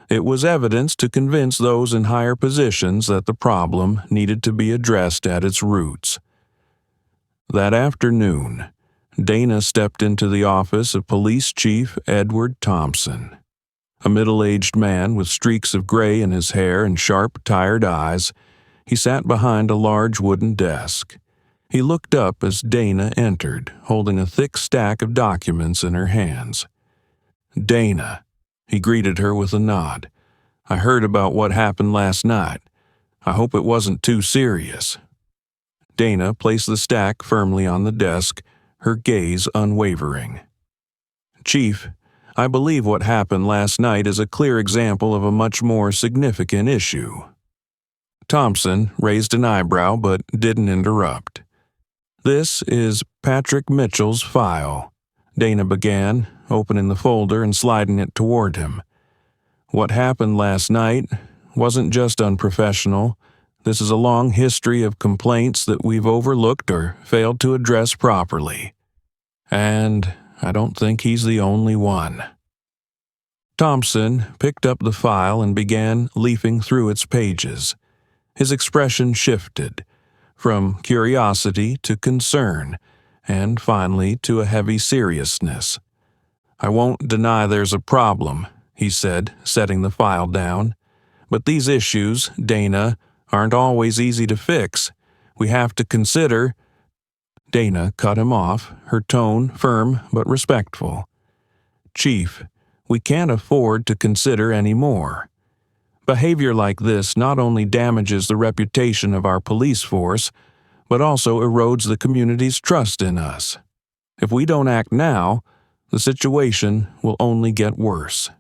[SPEAKER 1] It was evidence to convince those in higher positions that the problem needed to be addressed at its roots. That afternoon, Dana stepped into the office of Police Chief Edward Thompson. A middle-aged man with streaks of gray in his hair and sharp, tired eyes, he sat behind a large wooden desk. He looked up as Dana entered, holding a thick stack of documents in her hands. "Dana," he greeted her with a nod. "I heard about what happened last night. I hope it wasn't too serious." Dana placed the stack firmly on the desk, her gaze unwavering. "Chief, I believe what happened last night is a clear example of a much more significant issue." Thompson raised an eyebrow but didn't interrupt. "This is Patrick Mitchell's file," Dana began, opening the folder and sliding it toward him. "What happened last night wasn't just unprofessional. This is a long history of complaints that we've overlooked or failed to address properly. And I don't think he's the only one." Thompson picked up the file and began leafing through its pages. His expression shifted, from curiosity to concern, and finally to a heavy seriousness. "I won't deny there's a problem," he said, setting the file down. "But these issues, Dana, aren't always easy to fix. We have to consider—" Dana cut him off, her tone firm but respectful. "Chief, we can't afford to consider any more. Behavior like this not only damages the reputation of our police force, but also erodes the community's trust in us. If we don't act now, the situation will only get worse."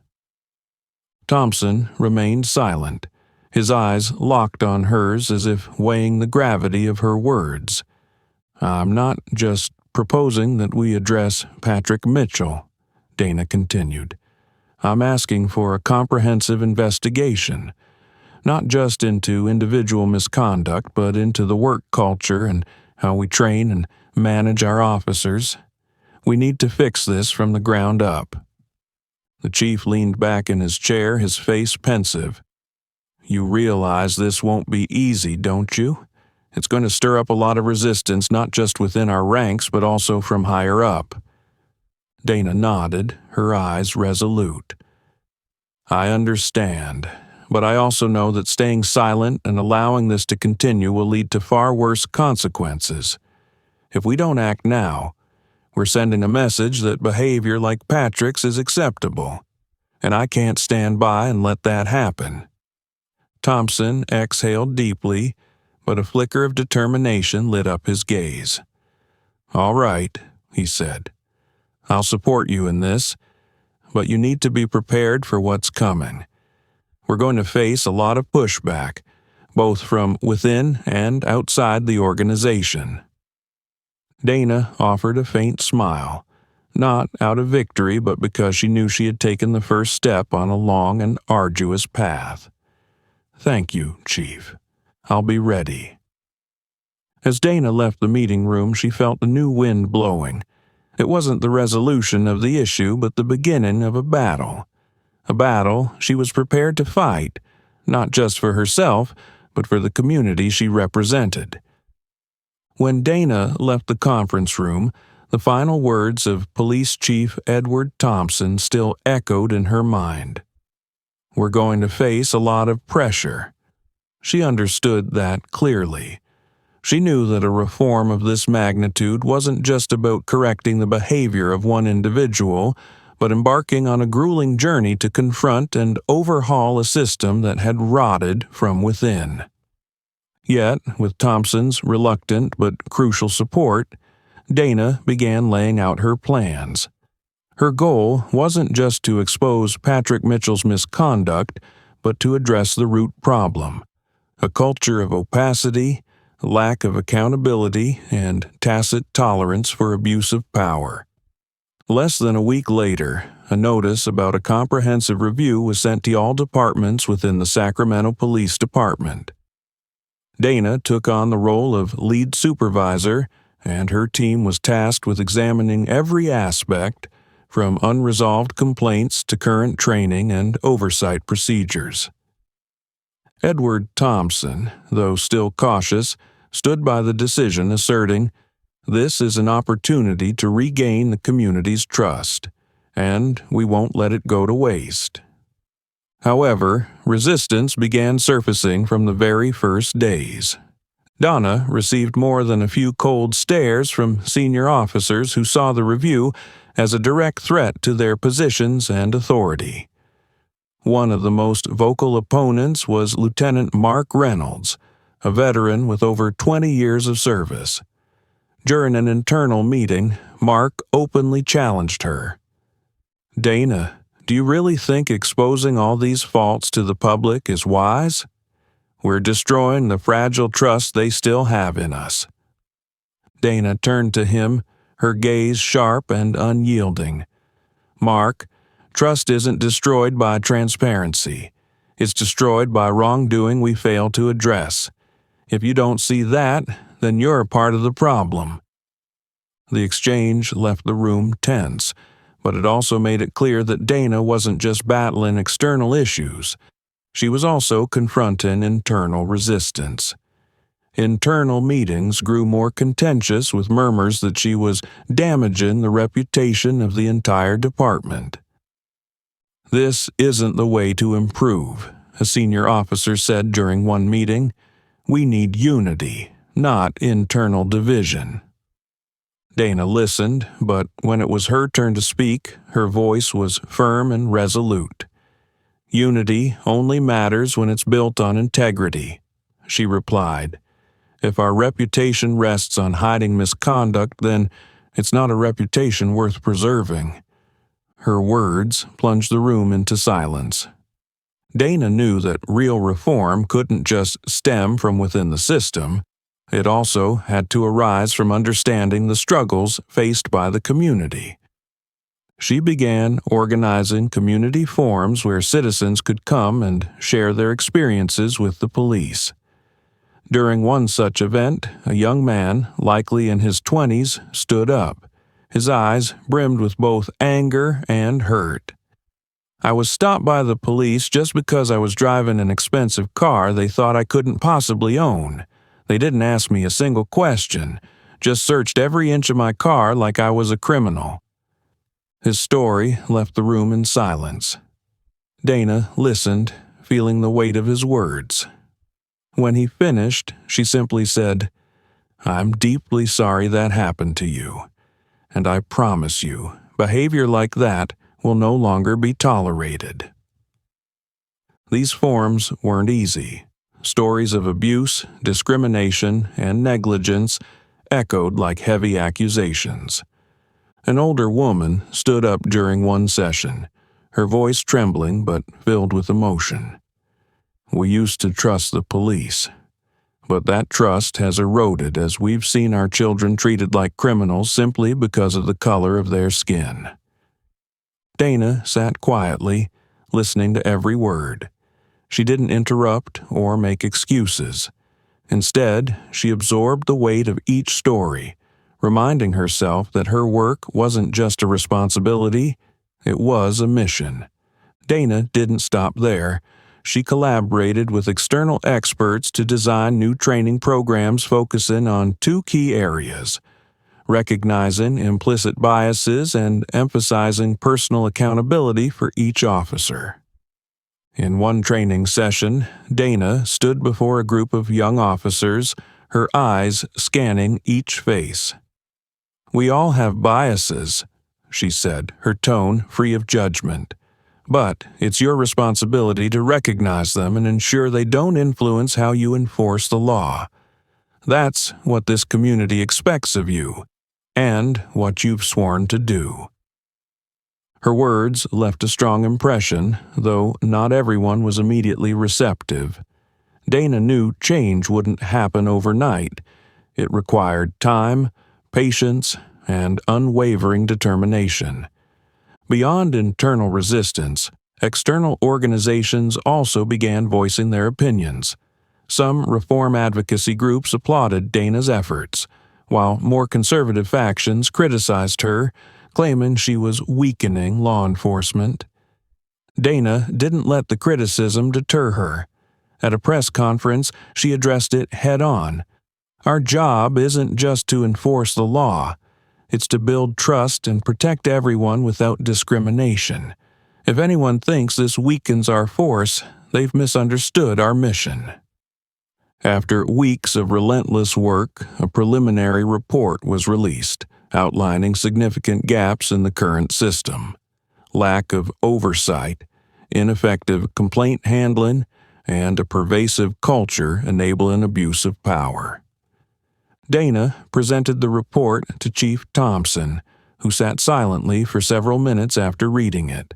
[SPEAKER 1] Thompson remained silent, his eyes locked on hers as if weighing the gravity of her words. "I'm not just proposing that we address Patrick Mitchell," Dana continued. "I'm asking for a comprehensive investigation, not just into individual misconduct, but into the work culture and how we train and manage our officers. We need to fix this from the ground up." The chief leaned back in his chair, his face pensive. "You realize this won't be easy, don't you? It's going to stir up a lot of resistance, not just within our ranks, but also from higher up." Dana nodded, her eyes resolute. "I understand, but I also know that staying silent and allowing this to continue will lead to far worse consequences. If we don't act now, we're sending a message that behavior like Patrick's is acceptable, and I can't stand by and let that happen." Thompson exhaled deeply, but a flicker of determination lit up his gaze. "All right," he said. "I'll support you in this, but you need to be prepared for what's coming. We're going to face a lot of pushback, both from within and outside the organization." Dana offered a faint smile, not out of victory but because she knew she had taken the first step on a long and arduous path. "Thank you, Chief. I'll be ready." As Dana left the meeting room, she felt a new wind blowing. It wasn't the resolution of the issue, but the beginning of a battle. A battle she was prepared to fight, not just for herself, but for the community she represented. When Dana left the conference room, the final words of Police Chief Edward Thompson still echoed in her mind. "We're going to face a lot of pressure." She understood that clearly. She knew that a reform of this magnitude wasn't just about correcting the behavior of one individual, but embarking on a grueling journey to confront and overhaul a system that had rotted from within. Yet, with Thompson's reluctant but crucial support, Dana began laying out her plans. Her goal wasn't just to expose Patrick Mitchell's misconduct, but to address the root problem: a culture of opacity, lack of accountability, and tacit tolerance for abuse of power. Less than a week later, a notice about a comprehensive review was sent to all departments within the Sacramento Police Department. Dana took on the role of lead supervisor, and her team was tasked with examining every aspect, from unresolved complaints to current training and oversight procedures. Edward Thompson, though still cautious, stood by the decision, asserting, "This is an opportunity to regain the community's trust, and we won't let it go to waste." However, resistance began surfacing from the very first days. Donna received more than a few cold stares from senior officers who saw the review as a direct threat to their positions and authority. One of the most vocal opponents was Lieutenant Mark Reynolds, a veteran with over 20 years of service. During an internal meeting, Mark openly challenged her. "Dana, do you really think exposing all these faults to the public is wise? We're destroying the fragile trust they still have in us." Dana turned to him, her gaze sharp and unyielding. "Mark, trust isn't destroyed by transparency. It's destroyed by wrongdoing we fail to address. If you don't see that, then you're a part of the problem." The exchange left the room tense, but it also made it clear that Dana wasn't just battling external issues. She was also confronting internal resistance. Internal meetings grew more contentious, with murmurs that she was damaging the reputation of the entire department. "This isn't the way to improve," a senior officer said during one meeting. "We need unity, not internal division." Dana listened, but when it was her turn to speak, her voice was firm and resolute. "Unity only matters when it's built on integrity," she replied. "If our reputation rests on hiding misconduct, then it's not a reputation worth preserving." Her words plunged the room into silence. Dana knew that real reform couldn't just stem from within the system. It also had to arise from understanding the struggles faced by the community. She began organizing community forums where citizens could come and share their experiences with the police. During one such event, a young man, likely in his 20s, stood up. His eyes brimmed with both anger and hurt. "I was stopped by the police just because I was driving an expensive car they thought I couldn't possibly own. They didn't ask me a single question, just searched every inch of my car like I was a criminal." His story left the room in silence. Dana listened, feeling the weight of his words. When he finished, she simply said, "I'm deeply sorry that happened to you, and I promise you, behavior like that will no longer be tolerated." These forums weren't easy. Stories of abuse, discrimination, and negligence echoed like heavy accusations. An older woman stood up during one session, her voice trembling but filled with emotion. "We used to trust the police, but that trust has eroded as we've seen our children treated like criminals simply because of the color of their skin." Dana sat quietly, listening to every word. She didn't interrupt or make excuses. Instead, she absorbed the weight of each story, reminding herself that her work wasn't just a responsibility, it was a mission. Dana didn't stop there. She collaborated with external experts to design new training programs focusing on two key areas: recognizing implicit biases and emphasizing personal accountability for each officer. In one training session, Dana stood before a group of young officers, her eyes scanning each face. "We all have biases," she said, her tone free of judgment. "But it's your responsibility to recognize them and ensure they don't influence how you enforce the law. That's what this community expects of you, and what you've sworn to do." Her words left a strong impression, though not everyone was immediately receptive. Dana knew change wouldn't happen overnight. It required time, patience, and unwavering determination. Beyond internal resistance, external organizations also began voicing their opinions. Some reform advocacy groups applauded Dana's efforts, while more conservative factions criticized her, claiming she was weakening law enforcement. Dana didn't let the criticism deter her. At a press conference, she addressed it head-on. "Our job isn't just to enforce the law. It's to build trust and protect everyone without discrimination. If anyone thinks this weakens our force, they've misunderstood our mission." After weeks of relentless work, a preliminary report was released, outlining significant gaps in the current system: lack of oversight, ineffective complaint handling, and a pervasive culture enabling abuse of power. Dana presented the report to Chief Thompson, who sat silently for several minutes after reading it.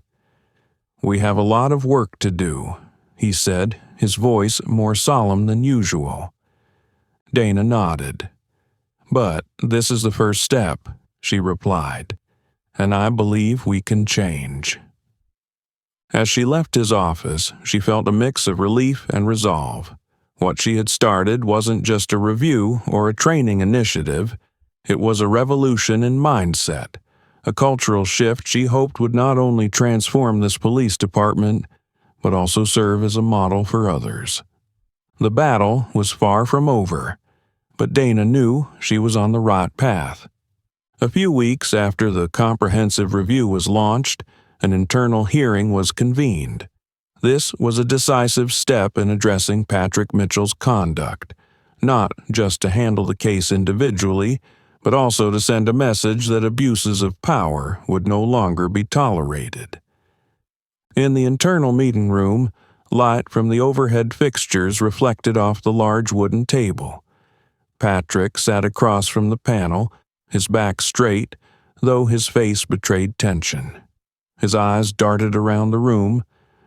[SPEAKER 1] "We have a lot of work to do," he said, his voice more solemn than usual. Dana nodded. "But this is the first step," she replied, "and I believe we can change." As she left his office, she felt a mix of relief and resolve. What she had started wasn't just a review or a training initiative. It was a revolution in mindset, a cultural shift she hoped would not only transform this police department, but also serve as a model for others. The battle was far from over, but Dana knew she was on the right path. A few weeks after the comprehensive review was launched, an internal hearing was convened. This was a decisive step in addressing Patrick Mitchell's conduct, not just to handle the case individually, but also to send a message that abuses of power would no longer be tolerated. In the internal meeting room, light from the overhead fixtures reflected off the large wooden table. Patrick sat across from the panel, his back straight, though his face betrayed tension. His eyes darted around the room,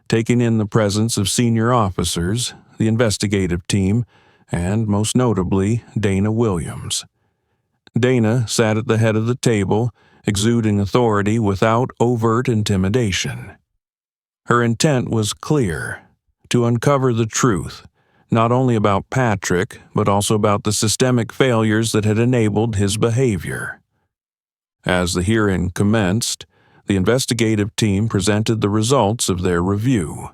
[SPEAKER 1] taking in the presence of senior officers, the investigative team, and, most notably, Dana Williams. Dana sat at the head of the table, exuding authority without overt intimidation. Her intent was clear: to uncover the truth, not only about Patrick, but also about the systemic failures that had enabled his behavior. As the hearing commenced, the investigative team presented the results of their review.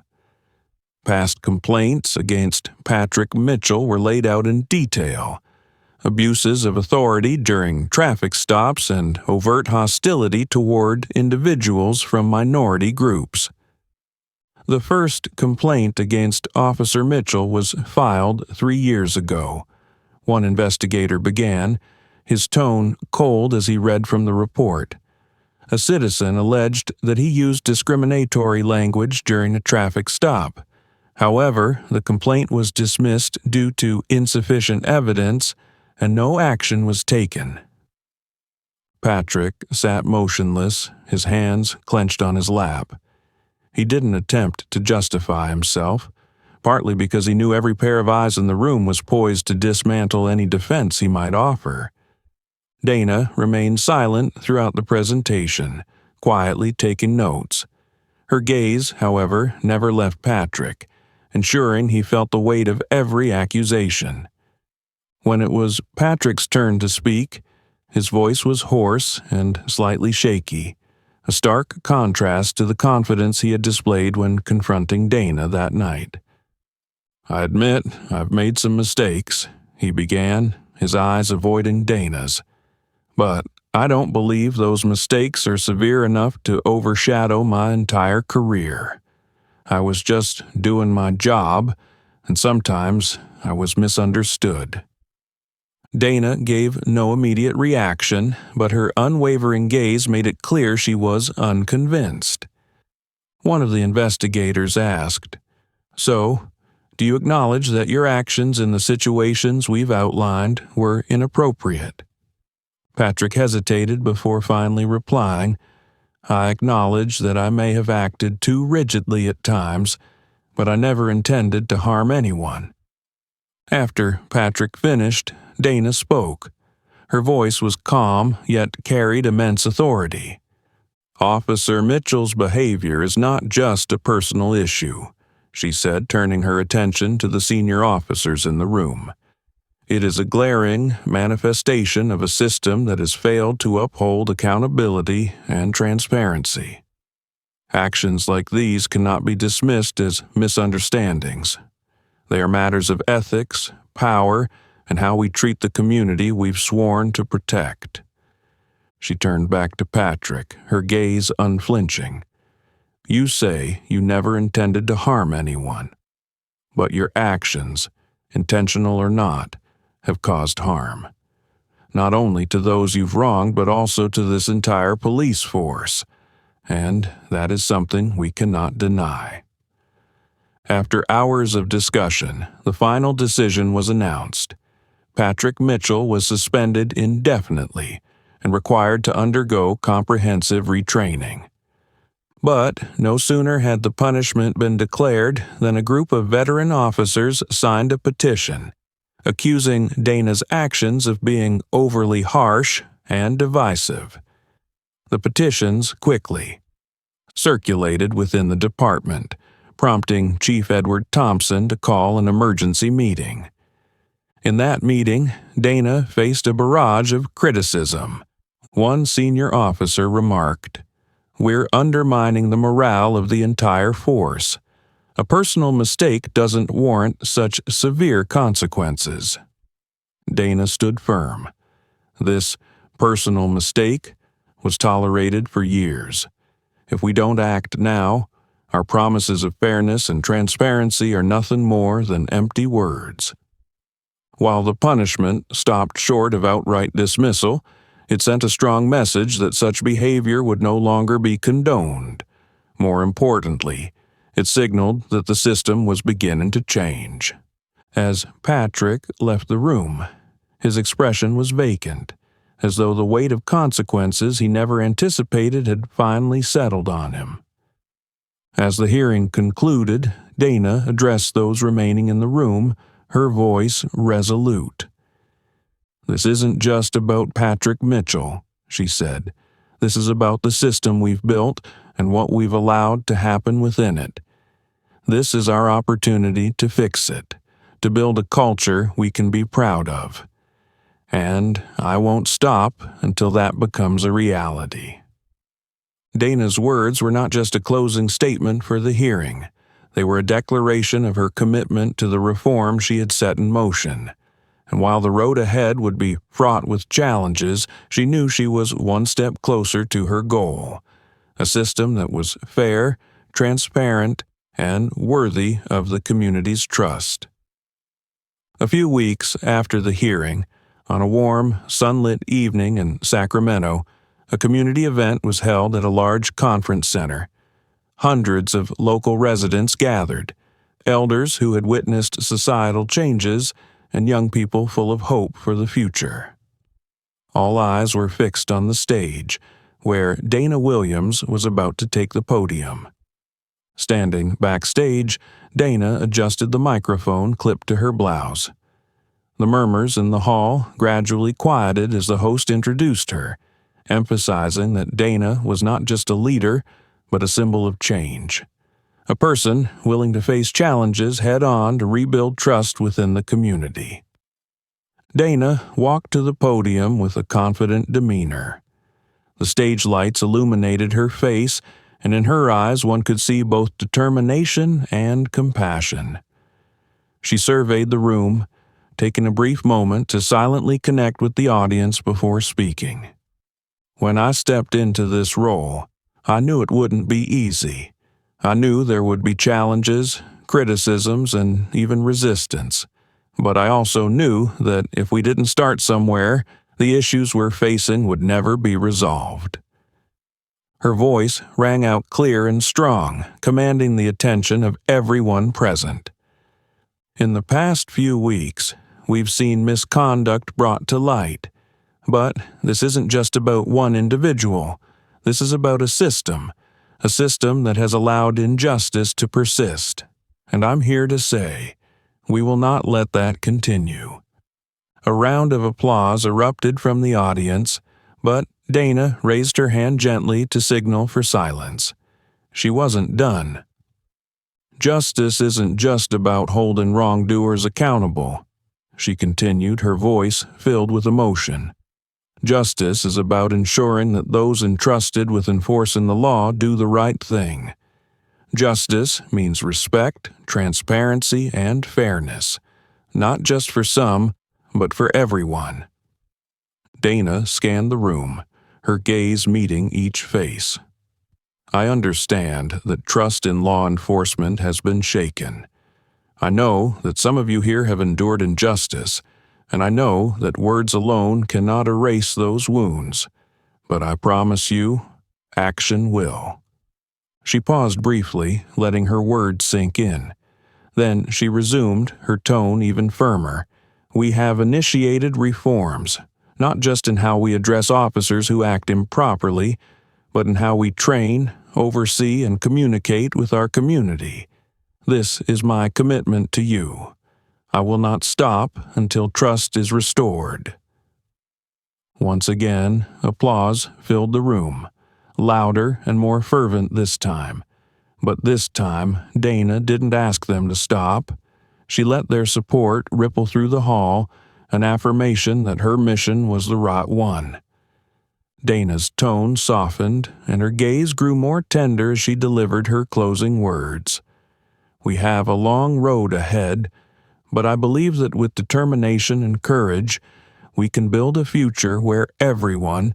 [SPEAKER 1] Past complaints against Patrick Mitchell were laid out in detail: abuses of authority during traffic stops and overt hostility toward individuals from minority groups. The first complaint against Officer Mitchell was filed 3 years ago. One investigator began, his tone cold as he read from the report. A citizen alleged that he used discriminatory language during a traffic stop. However, the complaint was dismissed due to insufficient evidence, and no action was taken. Patrick sat motionless, his hands clenched on his lap. He didn't attempt to justify himself, partly because he knew every pair of eyes in the room was poised to dismantle any defense he might offer. Dana remained silent throughout the presentation, quietly taking notes. Her gaze, however, never left Patrick, ensuring he felt the weight of every accusation. When it was Patrick's turn to speak, his voice was hoarse and slightly shaky, a stark contrast to the confidence he had displayed when confronting Dana that night. "I admit I've made some mistakes," he began, his eyes avoiding Dana's. "But I don't believe those mistakes are severe enough to overshadow my entire career. I was just doing my job, and sometimes I was misunderstood." Dana gave no immediate reaction, but her unwavering gaze made it clear she was unconvinced. One of the investigators asked, "So, do you acknowledge that your actions in the situations we've outlined were inappropriate?" Patrick hesitated before finally replying, "I acknowledge that I may have acted too rigidly at times, but I never intended to harm anyone." After Patrick finished, Dana spoke. Her voice was calm, yet carried immense authority. "Officer Mitchell's behavior is not just a personal issue," she said, turning her attention to the senior officers in the room. "It is a glaring manifestation of a system that has failed to uphold accountability and transparency. Actions like these cannot be dismissed as misunderstandings. They are matters of ethics, power, and how we treat the community we've sworn to protect." She turned back to Patrick, her gaze unflinching. "You say you never intended to harm anyone, but your actions, intentional or not, have caused harm. Not only to those you've wronged, but also to this entire police force, and that is something we cannot deny." After hours of discussion, the final decision was announced. Patrick Mitchell was suspended indefinitely and required to undergo comprehensive retraining. But no sooner had the punishment been declared than a group of veteran officers signed a petition, accusing Dana's actions of being overly harsh and divisive. The petitions quickly circulated within the department, prompting Chief Edward Thompson to call an emergency meeting. In that meeting, Dana faced a barrage of criticism. One senior officer remarked, "We're undermining the morale of the entire force. A personal mistake doesn't warrant such severe consequences." Dana stood firm. This personal mistake was tolerated for years. If we don't act now, our promises of fairness and transparency are nothing more than empty words. While the punishment stopped short of outright dismissal, it sent a strong message that such behavior would no longer be condoned. More importantly, it signaled that the system was beginning to change. As Patrick left the room, his expression was vacant, as though the weight of consequences he never anticipated had finally settled on him. As the hearing concluded, Dana addressed those remaining in the room, her voice resolute. "This isn't just about Patrick Mitchell," she said. "This is about the system we've built and what we've allowed to happen within it. This is our opportunity to fix it, to build a culture we can be proud of. And I won't stop until that becomes a reality." Dana's words were not just a closing statement for the hearing. They were a declaration of her commitment to the reform she had set in motion. And while the road ahead would be fraught with challenges, she knew she was one step closer to her goal, a system that was fair, transparent, and worthy of the community's trust. A few weeks after the hearing, on a warm, sunlit evening in Sacramento, a community event was held at a large conference center. Hundreds of local residents gathered, elders who had witnessed societal changes and young people full of hope for the future. All eyes were fixed on the stage, where Dana Williams was about to take the podium. Standing backstage, Dana adjusted the microphone clipped to her blouse. The murmurs in the hall gradually quieted as the host introduced her, emphasizing that Dana was not just a leader, but a symbol of change. A person willing to face challenges head-on to rebuild trust within the community. Dana walked to the podium with a confident demeanor. The stage lights illuminated her face, and in her eyes one could see both determination and compassion. She surveyed the room, taking a brief moment to silently connect with the audience before speaking. When I stepped into this role, I knew it wouldn't be easy. I knew there would be challenges, criticisms, and even resistance. But I also knew that if we didn't start somewhere, the issues we're facing would never be resolved. Her voice rang out clear and strong, commanding the attention of everyone present. In the past few weeks, we've seen misconduct brought to light. But this isn't just about one individual. This is about a system that has allowed injustice to persist. And I'm here to say, we will not let that continue. A round of applause erupted from the audience, but Dana raised her hand gently to signal for silence. She wasn't done. Justice isn't just about holding wrongdoers accountable, she continued, her voice filled with emotion. Justice is about ensuring that those entrusted with enforcing the law do the right thing. Justice means respect, transparency, and fairness, not just for some, but for everyone. Dana scanned the room, her gaze meeting each face. I understand that trust in law enforcement has been shaken. I know that some of you here have endured injustice, and I know that words alone cannot erase those wounds. But I promise you, action will. She paused briefly, letting her words sink in. Then she resumed, her tone even firmer. We have initiated reforms, not just in how we address officers who act improperly, but in how we train, oversee, and communicate with our community. This is my commitment to you. I will not stop until trust is restored. Once again, applause filled the room, louder and more fervent this time. But this time, Dana didn't ask them to stop. She let their support ripple through the hall, an affirmation that her mission was the right one. Dana's tone softened, and her gaze grew more tender as she delivered her closing words. We have a long road ahead, but I believe that with determination and courage, we can build a future where everyone,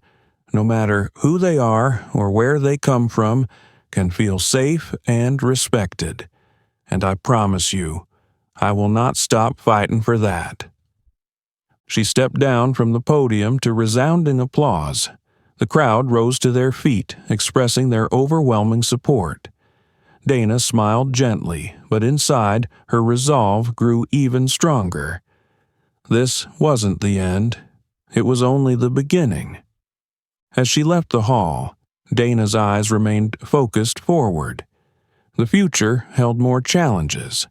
[SPEAKER 1] no matter who they are or where they come from, can feel safe and respected. And I promise you, I will not stop fighting for that. She stepped down from the podium to resounding applause. The crowd rose to their feet, expressing their overwhelming support. Dana smiled gently, but inside, her resolve grew even stronger. This wasn't the end. It was only the beginning. As she left the hall, Dana's eyes remained focused forward. The future held more challenges,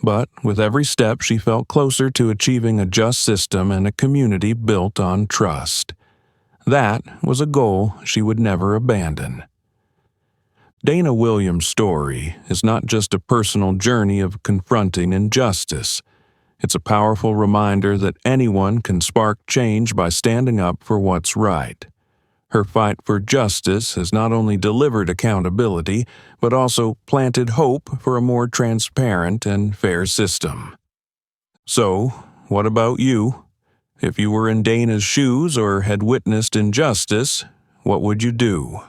[SPEAKER 1] but with every step she felt closer to achieving a just system and a community built on trust. That was a goal she would never abandon. Dana Williams' story is not just a personal journey of confronting injustice. It's a powerful reminder that anyone can spark change by standing up for what's right. Her fight for justice has not only delivered accountability, but also planted hope for a more transparent and fair system. So, what about you? If you were in Dana's shoes or had witnessed injustice, what would you do?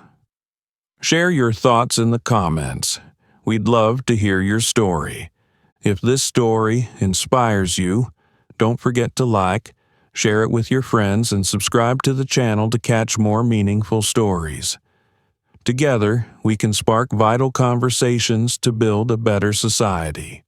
[SPEAKER 1] Share your thoughts in the comments. We'd love to hear your story. If this story inspires you, don't forget to like, share it with your friends, and subscribe to the channel to catch more meaningful stories. Together, we can spark vital conversations to build a better society.